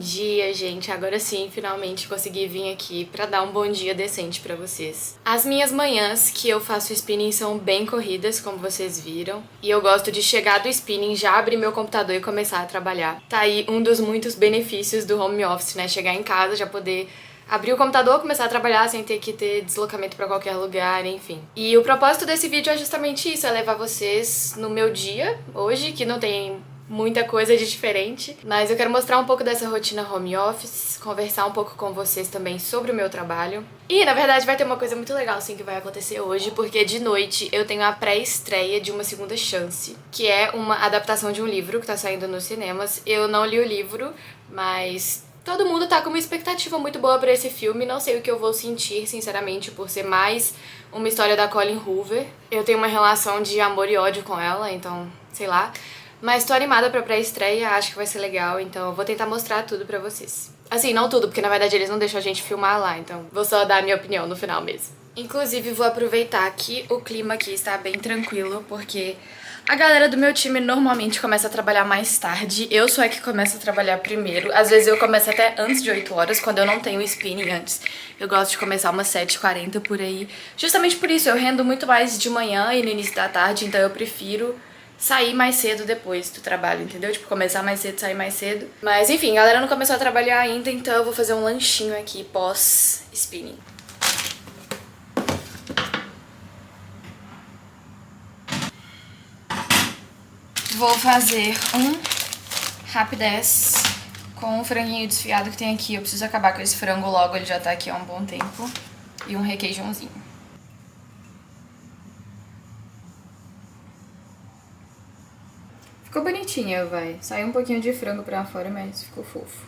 dia, gente. Agora sim, finalmente consegui vir aqui pra dar um bom dia decente pra vocês. As minhas manhãs que eu faço spinning são bem corridas, como vocês viram. E eu gosto de chegar do spinning, já abrir meu computador e começar a trabalhar. Tá aí um dos muitos benefícios do home office, né? Chegar em casa, já poder abrir o computador, começar a trabalhar sem ter que ter deslocamento pra qualquer lugar, enfim. E o propósito desse vídeo é justamente isso, é levar vocês no meu dia, hoje, que não tem muita coisa de diferente, mas eu quero mostrar um pouco dessa rotina home office, conversar um pouco com vocês também sobre o meu trabalho. E, na verdade, vai ter uma coisa muito legal, sim, que vai acontecer hoje, porque de noite eu tenho a pré-estreia de Uma Segunda Chance, que é uma adaptação de um livro que tá saindo nos cinemas. Eu não li o livro, mas todo mundo tá com uma expectativa muito boa pra esse filme. Não sei o que eu vou sentir, sinceramente, por ser mais uma história da Colleen Hoover. Eu tenho uma relação de amor e ódio com ela, então, sei lá. Mas tô animada pra pré-estreia, acho que vai ser legal, então eu vou tentar mostrar tudo pra vocês. Assim, não tudo, porque na verdade eles não deixam a gente filmar lá, então vou só dar a minha opinião no final mesmo. Inclusive, vou aproveitar que o clima aqui está bem tranquilo, porque a galera do meu time normalmente começa a trabalhar mais tarde. Eu sou a que começa a trabalhar primeiro. Às vezes eu começo até antes de 8 horas, quando eu não tenho spinning antes. Eu gosto de começar umas 7h40 por aí. Justamente por isso, eu rendo muito mais de manhã e no início da tarde, então eu prefiro sair mais cedo depois do trabalho, entendeu? Tipo, começar mais cedo, sair mais cedo. Mas enfim, a galera não começou a trabalhar ainda, então eu vou fazer um lanchinho aqui pós-spinning. Vou fazer um rapidez com o franguinho desfiado que tem aqui. Eu preciso acabar com esse frango logo, ele já tá aqui há um bom tempo. E um requeijãozinho. Ficou bonitinha, vai. Saiu um pouquinho de frango pra fora, mas ficou fofo.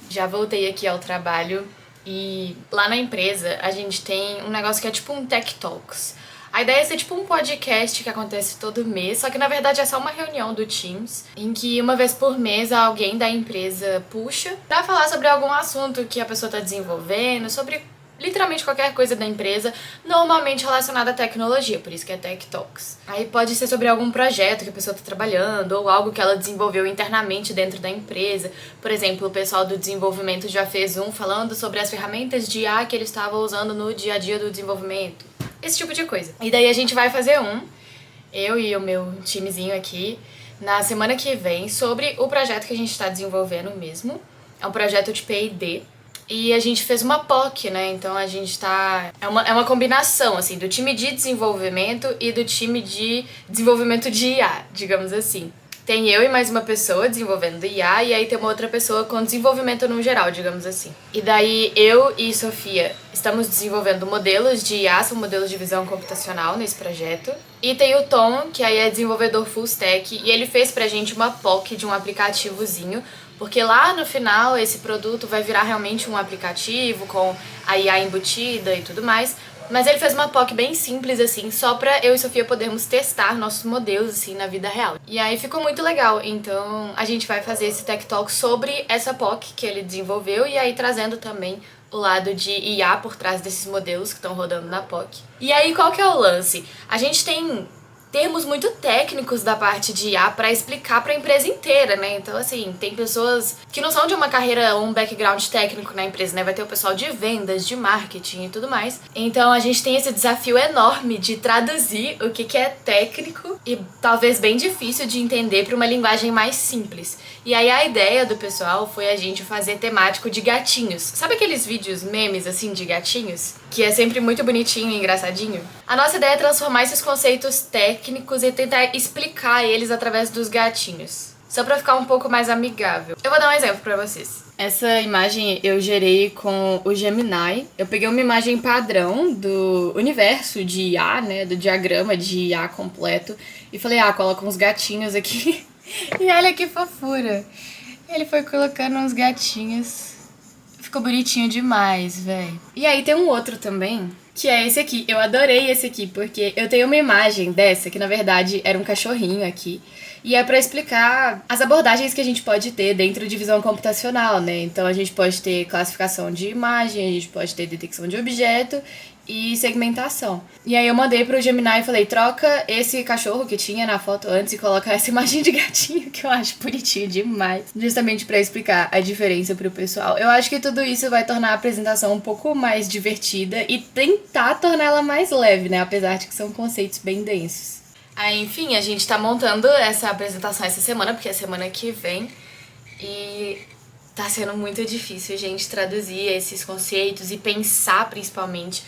Já voltei aqui ao trabalho e lá na empresa a gente tem um negócio que é tipo um Tech Talks. A ideia é ser tipo um podcast que acontece todo mês, só que na verdade é só uma reunião do Teams, em que uma vez por mês alguém da empresa puxa pra falar sobre algum assunto que a pessoa tá desenvolvendo, sobre literalmente qualquer coisa da empresa, normalmente relacionada à tecnologia, por isso que é Tech Talks. Aí pode ser sobre algum projeto que a pessoa tá trabalhando, ou algo que ela desenvolveu internamente dentro da empresa. Por exemplo, o pessoal do desenvolvimento já fez um falando sobre as ferramentas de IA que ele estava usando no dia a dia do desenvolvimento. Esse tipo de coisa. E daí a gente vai fazer eu e o meu timezinho aqui, na semana que vem, sobre o projeto que a gente tá desenvolvendo mesmo. É um projeto de P&D. E a gente fez uma POC, né? Então a gente tá... É uma combinação, assim, do time de desenvolvimento e do time de desenvolvimento de IA, digamos assim. Tem eu e mais uma pessoa desenvolvendo IA, e aí tem uma outra pessoa com desenvolvimento no geral, digamos assim. E daí eu e Sofia estamos desenvolvendo modelos de IA, são modelos de visão computacional nesse projeto. E tem o Tom, que aí é desenvolvedor full stack, e ele fez pra gente uma POC de um aplicativozinho, porque lá no final esse produto vai virar realmente um aplicativo com a IA embutida e tudo mais. Mas ele fez uma POC bem simples, assim, só pra eu e Sofia podermos testar nossos modelos, assim, na vida real. E aí ficou muito legal, então a gente vai fazer esse Tech Talk sobre essa POC que ele desenvolveu e aí trazendo também o lado de IA por trás desses modelos que estão rodando na POC. E aí qual que é o lance? A gente tem termos muito técnicos da parte de IA pra explicar pra empresa inteira, né? Então, assim, tem pessoas que não são de uma carreira ou um background técnico na empresa, né? Vai ter o pessoal de vendas, de marketing e tudo mais. Então, a gente tem esse desafio enorme de traduzir o que é técnico e talvez bem difícil de entender pra uma linguagem mais simples. E aí, a ideia do pessoal foi a gente fazer temático de gatinhos. Sabe aqueles vídeos memes, assim, de gatinhos? Que é sempre muito bonitinho e engraçadinho? A nossa ideia é transformar esses conceitos técnicos e tentar explicar eles através dos gatinhos, só pra ficar um pouco mais amigável. Eu vou dar um exemplo pra vocês. Essa imagem eu gerei com o Gemini. Eu peguei uma imagem padrão do universo de IA, né, do diagrama de IA completo, e falei, coloca uns gatinhos aqui. E olha que fofura. Ele foi colocando uns gatinhos. Ficou bonitinho demais, velho. E aí tem um outro também, que é esse aqui. Eu adorei esse aqui, porque eu tenho uma imagem dessa, que na verdade era um cachorrinho aqui. E é para explicar as abordagens que a gente pode ter dentro de visão computacional, né? Então a gente pode ter classificação de imagem, a gente pode ter detecção de objeto e segmentação. E aí eu mandei pro Gemini e falei, troca esse cachorro que tinha na foto antes e coloca essa imagem de gatinho, que eu acho bonitinho demais. Justamente para explicar a diferença pro pessoal. Eu acho que tudo isso vai tornar a apresentação um pouco mais divertida e tentar torná-la mais leve, né? Apesar de que são conceitos bem densos. Aí, enfim, a gente tá montando essa apresentação essa semana, porque é semana que vem. E tá sendo muito difícil, gente, traduzir esses conceitos e pensar, principalmente,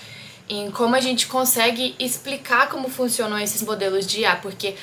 em como a gente consegue explicar como funcionam esses modelos de IA, porque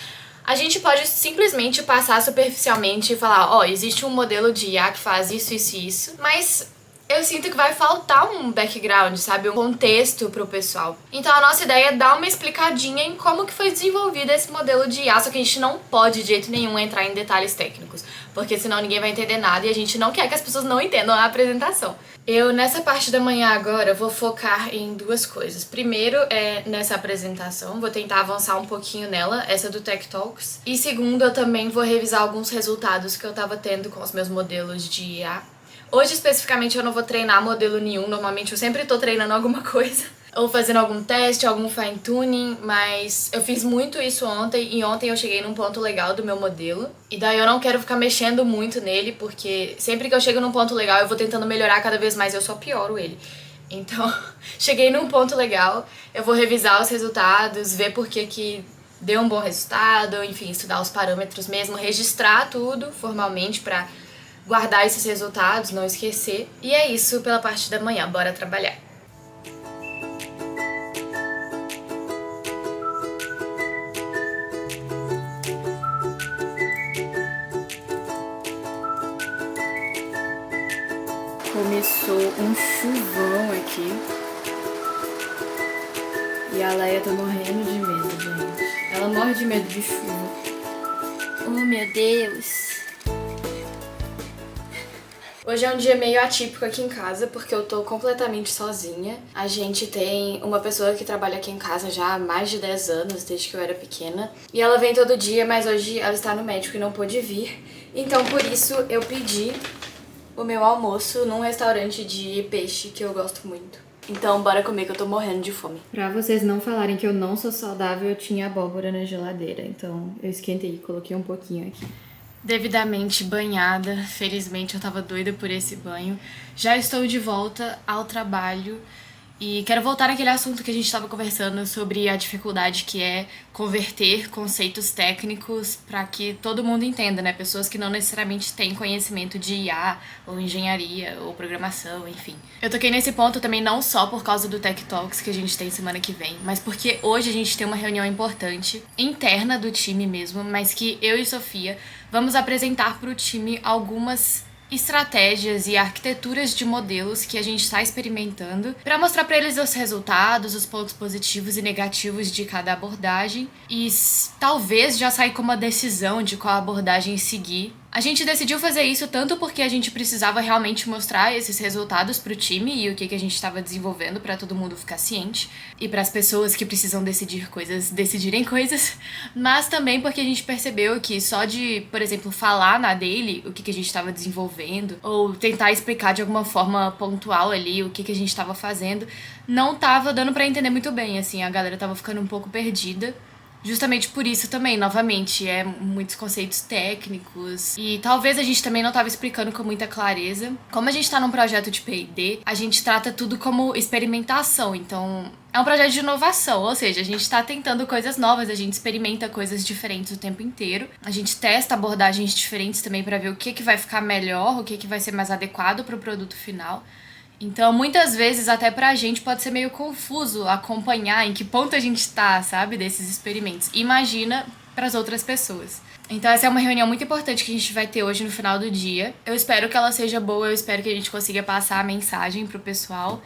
a gente pode simplesmente passar superficialmente e falar, ó, existe um modelo de IA que faz isso, isso e isso, mas eu sinto que vai faltar um background, sabe? Um contexto pro pessoal. Então a nossa ideia é dar uma explicadinha em como que foi desenvolvido esse modelo de IA, só que a gente não pode de jeito nenhum entrar em detalhes técnicos, porque senão ninguém vai entender nada e a gente não quer que as pessoas não entendam a apresentação. Eu, nessa parte da manhã agora, vou focar em duas coisas. Primeiro é nessa apresentação, vou tentar avançar um pouquinho nela, essa do Tech Talks. E segundo, eu também vou revisar alguns resultados que eu tava tendo com os meus modelos de IA. Hoje, especificamente, eu não vou treinar modelo nenhum, normalmente eu sempre tô treinando alguma coisa. Ou fazendo algum teste, algum fine tuning, mas eu fiz muito isso ontem e ontem eu cheguei num ponto legal do meu modelo. E daí eu não quero ficar mexendo muito nele, porque sempre que eu chego num ponto legal eu vou tentando melhorar cada vez mais e eu só pioro ele. Então, cheguei num ponto legal, eu vou revisar os resultados, ver por que deu um bom resultado, enfim, estudar os parâmetros mesmo, registrar tudo formalmente pra guardar esses resultados, não esquecer. E é isso pela parte da manhã, bora trabalhar. Começou um chuvão aqui. E a Leia tá morrendo de medo, gente. Ela morre de medo de chuva. Oh, meu Deus. Hoje é um dia meio atípico aqui em casa, porque eu tô completamente sozinha. A gente tem uma pessoa que trabalha aqui em casa já há mais de 10 anos, desde que eu era pequena. E ela vem todo dia, mas hoje ela está no médico e não pôde vir. Então, por isso, eu pedi o meu almoço num restaurante de peixe que eu gosto muito. Então, bora comer que eu tô morrendo de fome. Pra vocês não falarem que eu não sou saudável, eu tinha abóbora na geladeira. Então, eu esquentei e coloquei um pouquinho aqui. Devidamente banhada, felizmente eu tava doida por esse banho. Já estou de volta ao trabalho e quero voltar àquele assunto que a gente estava conversando sobre a dificuldade que é converter conceitos técnicos para que todo mundo entenda, né? Pessoas que não necessariamente têm conhecimento de IA, ou engenharia, ou programação, enfim. Eu toquei nesse ponto também não só por causa do Tech Talks que a gente tem semana que vem, mas porque hoje a gente tem uma reunião importante, interna do time mesmo, mas que eu e Sofia vamos apresentar para o time algumas estratégias e arquiteturas de modelos que a gente está experimentando para mostrar para eles os resultados, os pontos positivos e negativos de cada abordagem e talvez já sair com uma decisão de qual abordagem seguir. A gente decidiu fazer isso tanto porque a gente precisava realmente mostrar esses resultados pro time e o que a gente estava desenvolvendo para todo mundo ficar ciente e para as pessoas que precisam decidir coisas decidirem coisas, mas também porque a gente percebeu que só de, por exemplo, falar na daily o que a gente estava desenvolvendo ou tentar explicar de alguma forma pontual ali o que a gente estava fazendo, não tava dando para entender muito bem, assim, a galera tava ficando um pouco perdida. Justamente por isso também, novamente, muitos conceitos técnicos e talvez a gente também não estava explicando com muita clareza. Como a gente está num projeto de P&D, a gente trata tudo como experimentação, então é um projeto de inovação, ou seja, a gente está tentando coisas novas, a gente experimenta coisas diferentes o tempo inteiro, a gente testa abordagens diferentes também para ver o que vai ficar melhor, o que vai ser mais adequado para o produto final. Então, muitas vezes, até pra gente, pode ser meio confuso acompanhar em que ponto a gente tá, sabe, desses experimentos. Imagina pras outras pessoas. Então, essa é uma reunião muito importante que a gente vai ter hoje no final do dia. Eu espero que ela seja boa, eu espero que a gente consiga passar a mensagem pro pessoal.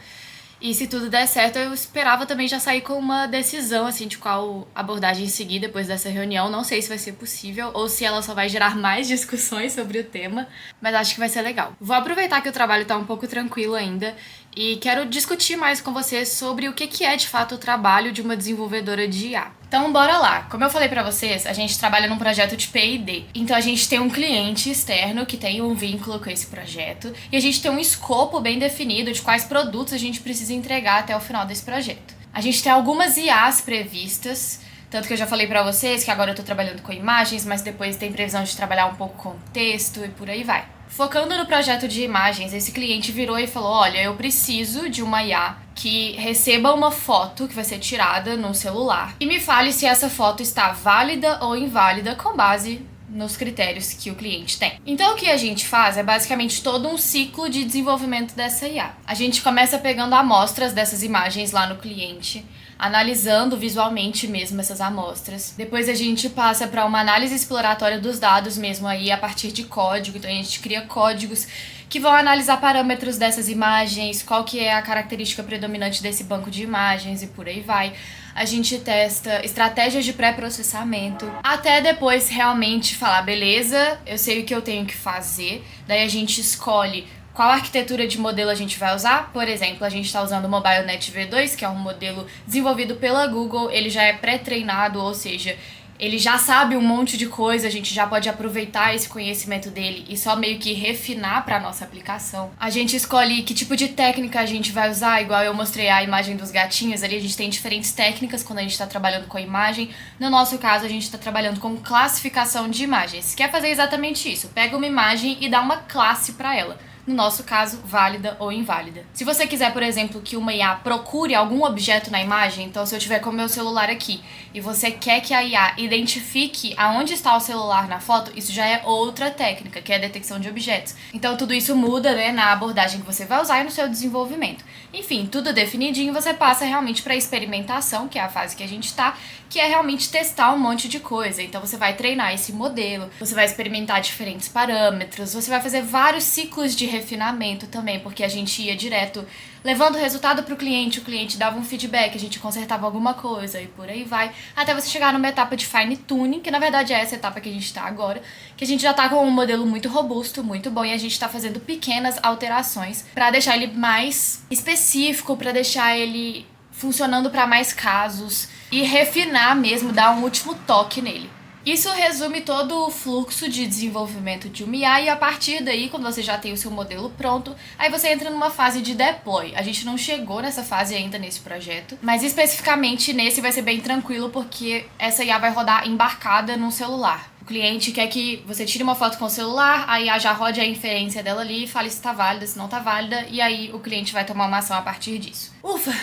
E se tudo der certo, eu esperava também já sair com uma decisão, assim, de qual abordagem seguir depois dessa reunião. Não sei se vai ser possível ou se ela só vai gerar mais discussões sobre o tema, mas acho que vai ser legal. Vou aproveitar que o trabalho tá um pouco tranquilo ainda e quero discutir mais com você sobre o que é, de fato, o trabalho de uma desenvolvedora de IA. Então bora lá. Como eu falei pra vocês, a gente trabalha num projeto de P&D. Então a gente tem um cliente externo que tem um vínculo com esse projeto e a gente tem um escopo bem definido de quais produtos a gente precisa entregar até o final desse projeto. A gente tem algumas IAs previstas, tanto que eu já falei pra vocês que agora eu tô trabalhando com imagens, mas depois tem previsão de trabalhar um pouco com texto e por aí vai. Focando no projeto de imagens, esse cliente virou e falou: olha, eu preciso de uma IA que receba uma foto que vai ser tirada no celular e me fale se essa foto está válida ou inválida com base nos critérios que o cliente tem. Então o que a gente faz é basicamente todo um ciclo de desenvolvimento dessa IA. A gente começa pegando amostras dessas imagens lá no cliente, analisando visualmente mesmo essas amostras. Depois a gente passa para uma análise exploratória dos dados mesmo aí a partir de código. Então a gente cria códigos que vão analisar parâmetros dessas imagens, qual que é a característica predominante desse banco de imagens e por aí vai. A gente testa estratégias de pré-processamento, até depois realmente falar, beleza, eu sei o que eu tenho que fazer. Daí a gente escolhe qual arquitetura de modelo a gente vai usar. Por exemplo, a gente está usando o MobileNet V2, que é um modelo desenvolvido pela Google. Ele já é pré-treinado, ou seja, ele já sabe um monte de coisa, a gente já pode aproveitar esse conhecimento dele e só meio que refinar para nossa aplicação. A gente escolhe que tipo de técnica a gente vai usar, igual eu mostrei a imagem dos gatinhos ali, a gente tem diferentes técnicas quando a gente está trabalhando com a imagem. No nosso caso, a gente está trabalhando com classificação de imagens. Quer fazer exatamente isso, pega uma imagem e dá uma classe para ela. No nosso caso, válida ou inválida. Se você quiser, por exemplo, que uma IA procure algum objeto na imagem, então se eu tiver com o meu celular aqui e você quer que a IA identifique aonde está o celular na foto, isso já é outra técnica, que é a detecção de objetos. Então tudo isso muda, né, na abordagem que você vai usar e no seu desenvolvimento. Enfim, tudo definidinho, você passa realmente para a experimentação, que é a fase que a gente está, que é realmente testar um monte de coisa. Então você vai treinar esse modelo, você vai experimentar diferentes parâmetros, você vai fazer vários ciclos de refinamento também, porque a gente ia direto levando o resultado para o cliente dava um feedback, a gente consertava alguma coisa e por aí vai, até você chegar numa etapa de fine tuning, que na verdade é essa etapa que a gente está agora, que a gente já está com um modelo muito robusto, muito bom, e a gente está fazendo pequenas alterações para deixar ele mais específico, para deixar ele funcionando para mais casos e refinar mesmo, dar um último toque nele. Isso resume todo o fluxo de desenvolvimento de uma IA e a partir daí, quando você já tem o seu modelo pronto, aí você entra numa fase de deploy. A gente não chegou nessa fase ainda nesse projeto, mas especificamente nesse vai ser bem tranquilo porque essa IA vai rodar embarcada num celular. O cliente quer que você tire uma foto com o celular, a IA já rode a inferência dela ali, fale se tá válida, se não tá válida, e aí o cliente vai tomar uma ação a partir disso. Ufa!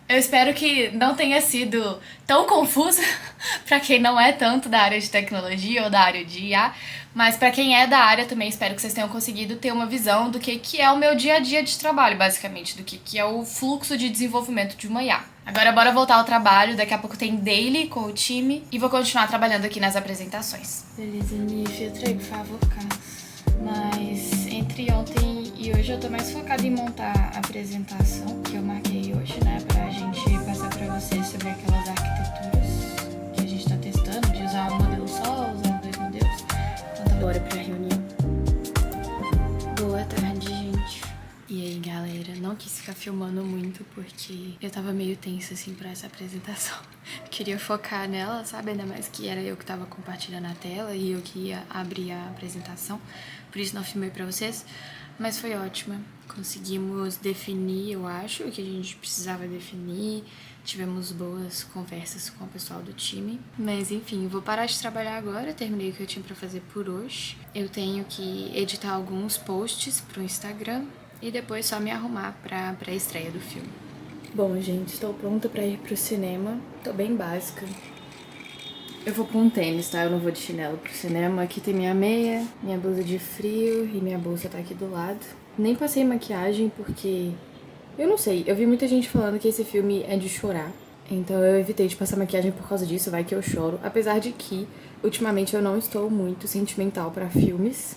Eu espero que não tenha sido tão confusa para quem não é tanto da área de tecnologia ou da área de IA, mas para quem é da área também espero que vocês tenham conseguido ter uma visão do que é o meu dia a dia de trabalho, basicamente, do que é o fluxo de desenvolvimento de uma IA. Agora bora voltar ao trabalho, daqui a pouco tem daily com o time e vou continuar trabalhando aqui nas apresentações. Beleza, me filtra aí, por favor, Carlos. Mas entre ontem e hoje eu tô mais focada em montar a apresentação que eu marquei hoje, né? Pra gente passar pra vocês sobre aquelas arquiteturas que a gente tá testando, de usar um modelo só, usar dois modelos. Então tá, bora pra reunião. Boa tarde, gente. E aí, galera? Não quis ficar filmando muito porque eu tava meio tensa, assim, pra essa apresentação. Queria focar nela, sabe? Ainda mais que era eu que tava compartilhando a tela e eu que ia abrir a apresentação. Por isso não filmei pra vocês. Mas foi ótima. Conseguimos definir, eu acho, o que a gente precisava definir. Tivemos boas conversas com o pessoal do time. Mas enfim, vou parar de trabalhar agora. Terminei o que eu tinha pra fazer por hoje. Eu tenho que editar alguns posts pro Instagram e depois só me arrumar pra estreia do filme. Bom, gente, estou pronta pra ir pro cinema. Tô bem básica. Eu vou com um tênis, tá? Eu não vou de chinelo pro cinema. Aqui tem minha meia, minha blusa de frio e minha bolsa tá aqui do lado. Nem passei maquiagem porque... eu não sei, eu vi muita gente falando que esse filme é de chorar. Então eu evitei de passar maquiagem por causa disso, vai que eu choro. Apesar de que, ultimamente, eu não estou muito sentimental pra filmes.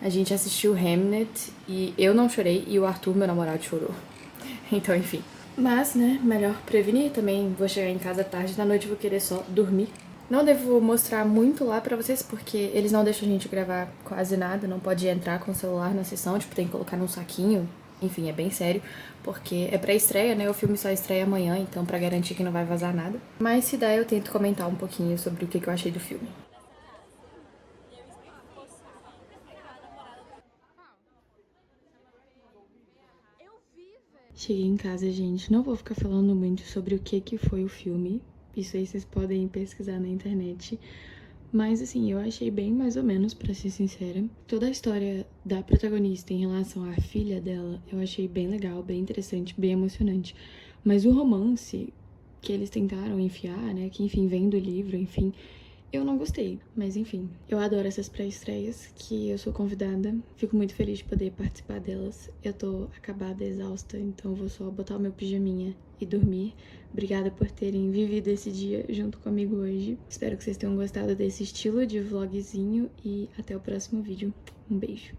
A gente assistiu Hamnet e eu não chorei e o Arthur, meu namorado, chorou. Então, enfim. Mas, né, melhor prevenir. Também vou chegar em casa tarde da noite e vou querer só dormir. Não devo mostrar muito lá pra vocês, porque eles não deixam a gente gravar quase nada. Não pode entrar com o celular na sessão, tipo, tem que colocar num saquinho. Enfim, é bem sério, porque é pré-estreia, né? O filme só estreia amanhã, então pra garantir que não vai vazar nada. Mas se der, eu tento comentar um pouquinho sobre o que eu achei do filme. Cheguei em casa, gente. Não vou ficar falando muito sobre o que foi o filme. Isso aí vocês podem pesquisar na internet. Mas assim, eu achei bem mais ou menos, pra ser sincera. Toda a história da protagonista em relação à filha dela, eu achei bem legal, bem interessante, bem emocionante. Mas o romance que eles tentaram enfiar, né, que enfim vem do livro, enfim, eu não gostei. Mas enfim, eu adoro essas pré-estreias que eu sou convidada. Fico muito feliz de poder participar delas. Eu tô acabada, exausta, então eu vou só botar o meu pijaminha e dormir. Obrigada por terem vivido esse dia junto comigo hoje. Espero que vocês tenham gostado desse estilo de vlogzinho e até o próximo vídeo. Um beijo.